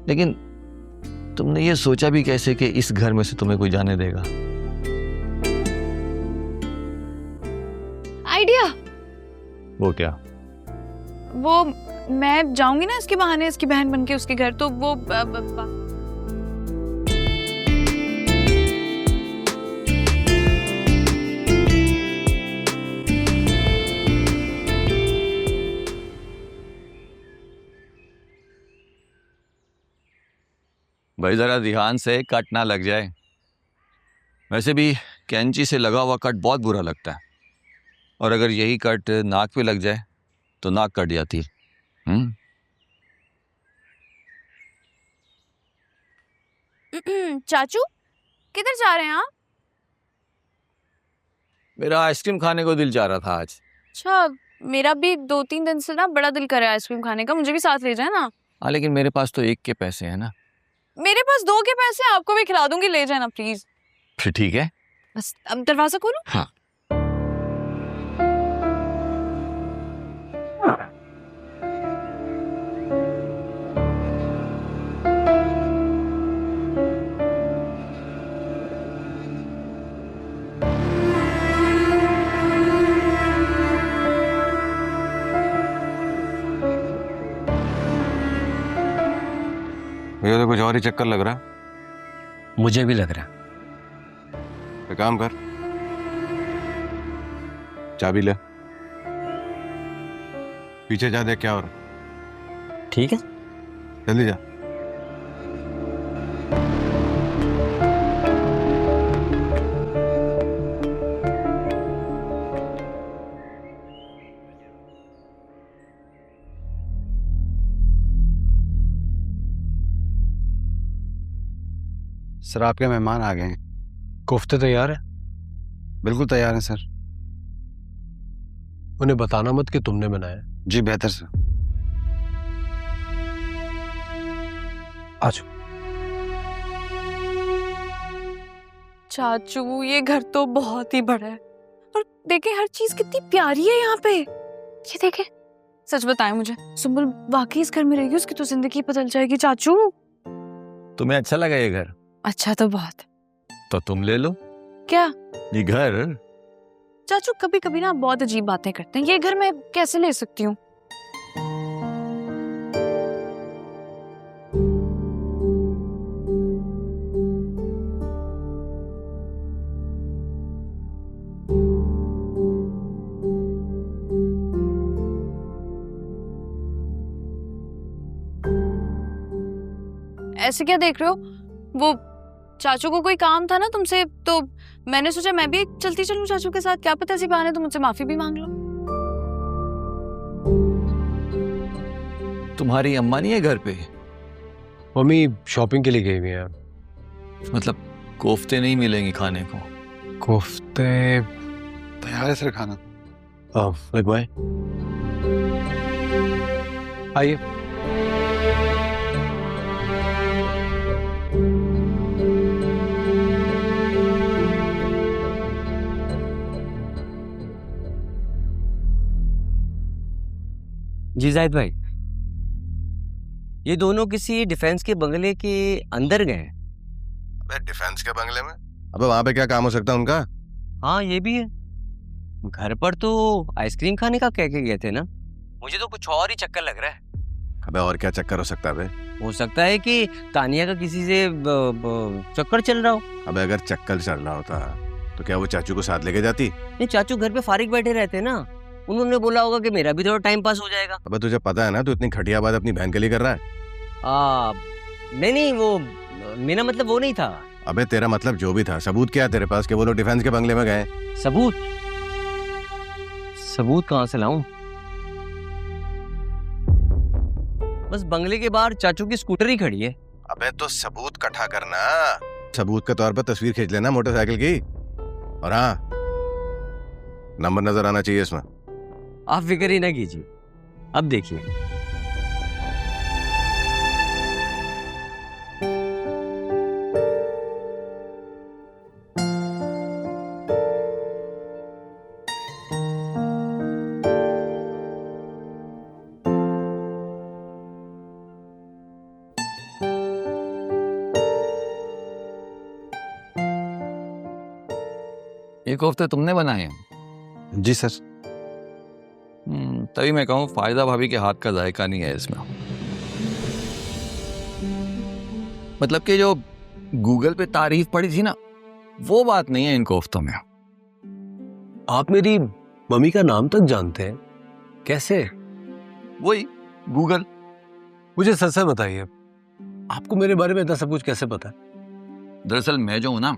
लेकिन तुमने ये सोचा भी कैसे कि इस घर में से तुम्हें कोई जाने देगा? आइडिया। वो क्या? वो मैं जाऊंगी ना इसके बहाने इसकी बहन बनके उसके घर, तो वो भाई जरा ध्यान से कट ना लग जाए। वैसे भी कैंची से लगा हुआ कट बहुत बुरा लगता है, और अगर यही कट नाक पे लग जाए तो नाक कट जाती है। चाचू किधर जा रहे हैं आप? मेरा आइसक्रीम खाने को दिल चाह रहा था आज। अच्छा, मेरा भी 2-3 दिन से ना बड़ा दिल कर रहा है आइसक्रीम खाने का, मुझे भी साथ ले जाए ना। हाँ, लेकिन मेरे पास तो एक के पैसे हैं ना। मेरे पास 2 के पैसे, आपको भी खिला दूंगी, ले जाना प्लीज। फिर ठीक है। बस अब दरवाजा खोलो। हाँ। मुझे तो कुछ और ही चक्कर लग रहा। मुझे भी लग रहा। तो काम कर, चाबी ले, पीछे जा, देख क्या हो रहा। ठीक है, जल्दी जा। सर, आपके मेहमान आ गए हैं। कोफ्ते तैयार है? बिल्कुल तैयार हैं सर। उन्हें बताना मत कि तुमने बनाया। जी बेहतर सर। आ जाओ। चाचू ये घर तो बहुत ही बड़ा है, और देखें हर चीज कितनी प्यारी है यहाँ पे। ये देखें, सच बताएं मुझे, सुम्बुल वाकई इस घर में रहेगी, उसकी तो जिंदगी बदल जाएगी चाचू। तुम्हें अच्छा लगा ये घर? अच्छा तो बहुत। तो तुम ले लो क्या ये घर। चाचू, कभी कभी ना बहुत अजीब बातें करते हैं, ये घर मैं कैसे ले सकती हूँ? ऐसे क्या देख रहे हो? वो चाचू को कोई काम था ना तुमसे, तो मैंने सोचा मैं भी चलती चलूं चाचू के साथ, क्या पता इसी बहाने तुम मुझसे माफी भी मांग लो। तुम्हारी अम्मा नहीं है घर पे? मम्मी शॉपिंग के लिए गई हुई है। मतलब कोफ्ते नहीं मिलेंगे खाने को? कोफ्ते तैयार है सर खाना। लगवाए। आइए। जी जाहिद भाई, ये दोनों किसी डिफेंस के बंगले के अंदर गए हैं। अबे डिफेंस के बंगले में? अबे वहां पे क्या काम हो सकता है उनका? हाँ ये भी है। घर पर तो आइसक्रीम खाने का कह के गए थे ना, मुझे तो कुछ और ही चक्कर लग रहा है। अबे और क्या चक्कर हो सकता है बे? हो सकता है कि तानिया का किसी से चक्कर चल रहा हो। अबे अगर चक्कर चल रहा होता तो क्या वो चाचू को साथ लेके जाती? नहीं, चाचू घर पे फारिग बैठे रहते हैं ना, उन्होंने बोला होगा कि मेरा भी थोड़ा टाइम पास हो जाएगा। अबे तुझे पता है ना तू इतनी घटिया बात अपनी बहन के लिए कर रहा है। नहीं, वो मेरा मतलब वो नहीं था। अबे तेरा मतलब जो भी था, सबूत क्या है तेरे पास कि वो लोग डिफेंस के बंगले में गए? सबूत कहाँ से लाऊं? बस बंगले के बाहर चाचू की स्कूटर ही खड़ी है। अबे तो सबूत इकट्ठा करना, सबूत के तौर पर तस्वीर खींच लेना मोटरसाइकिल की, और हाँ नंबर नजर आना चाहिए इसमें। आप फिक्र ही ना कीजिए, अब देखिए। ये कोफ्ते तुमने बनाए हैं? जी सर। तभी मैं कहूँ फायदा भाभी के हाथ का जायका नहीं है इसमें। मतलब कि जो गूगल पे तारीफ पड़ी थी ना, वो बात नहीं है इन कोफ्तों में। आप मेरी मम्मी का नाम तक जानते हैं? कैसे? वही गूगल। मुझे सच सच बताइए, आपको मेरे बारे में इतना सब कुछ कैसे पता है? दरअसल मैं जो हूं ना,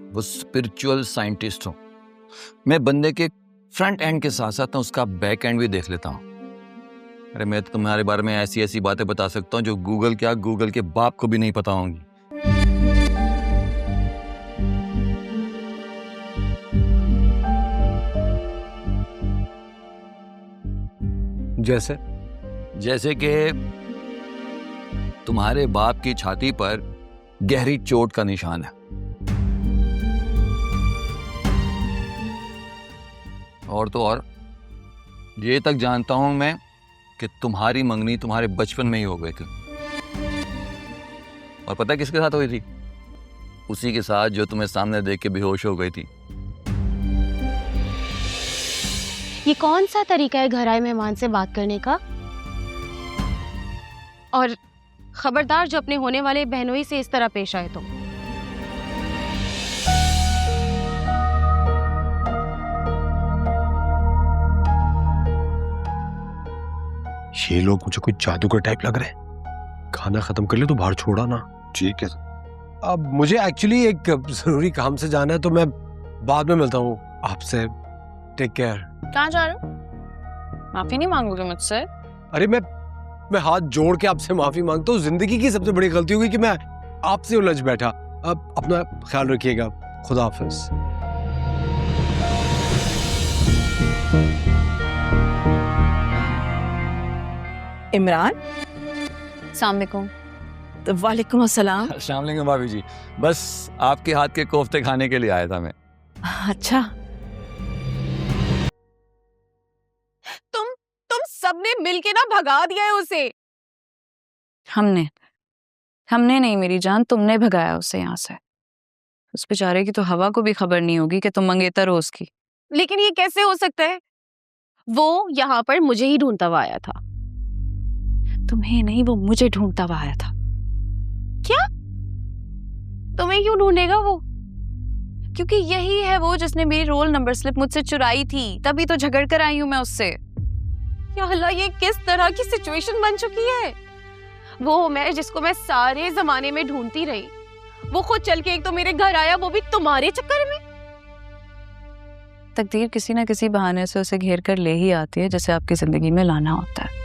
वो स्पिरिचुअल साइंटिस्ट हूं। मैं बंदे के फ्रंट एंड के साथ साथ उसका बैक एंड भी देख लेता हूं। अरे मैं तो तुम्हारे बारे में ऐसी ऐसी बातें बता सकता हूं जो गूगल क्या, गूगल के बाप को भी नहीं पता होंगी। जैसे? जैसे कि तुम्हारे बाप की छाती पर गहरी चोट का निशान है। और तो और ये तक जानता हूं मैं कि तुम्हारी मंगनी तुम्हारे बचपन में ही हो गई थी। और पता है किसके साथ हुई थी? उसी के साथ जो तुम्हें सामने देख के बेहोश हो गई थी। ये कौन सा तरीका है घर आए मेहमान से बात करने का? और खबरदार जो अपने होने वाले बहनोई से इस तरह पेश आए तो। ये लोग मुझे कोई जादूगर टाइप लग रहे हैं। खाना खत्म कर ले तो बाहर छोड़ा ना। ठीक है। अब मुझे एक्चुअली एक जरूरी काम से जाना है, तो मैं बाद में मिलता हूँ आपसे। Take care. कहाँ जा रहे हो? माफी नहीं मांगोगे मुझसे? अरे मैं हाथ जोड़ के आपसे माफी मांगता हूँ। जिंदगी की सबसे बड़ी गलती होगी कि मैं आपसे उलझ बैठा। अब अपना ख्याल रखिएगा। खुदा हाफिज। इमरान। अस्सलाम वालेकुम। तो वालेकुम अस्सलाम। अस्सलाम वालेकुम भाभी जी, बस आपके हाथ के कोफ्ते खाने के लिए आया था मैं। अच्छा, तुम सबने मिलके ना भगा दिया है उसे। हमने नहीं मेरी जान, तुमने भगाया उसे यहाँ से। उस बेचारे की तो हवा को भी खबर नहीं होगी कि तुम मंगेतर हो उसकी। लेकिन ये कैसे हो सकता है? वो यहाँ पर मुझे ही ढूंढता हुआ आया था। तुम्हें नहीं, वो मुझे ढूंढता हुआ आया था। क्या? तुम्हें क्यों ढूंढेगा वो? क्योंकि यही है वो जिसने मेरी रोल नंबर स्लिप मुझसे चुराई थी, तभी तो झगड़ कर आई हूं मैं उससे। या अल्लाह, ये किस तरह की सिचुएशन बन चुकी है? वो मैं जिसको मैं सारे जमाने में ढूंढती रही, वो खुद चल के एक तो मेरे घर आया, वो भी तुम्हारे चक्कर में। तकदीर किसी ना किसी बहाने से उसे घेर कर ले ही आती है, जैसे आपकी जिंदगी में लाना होता है।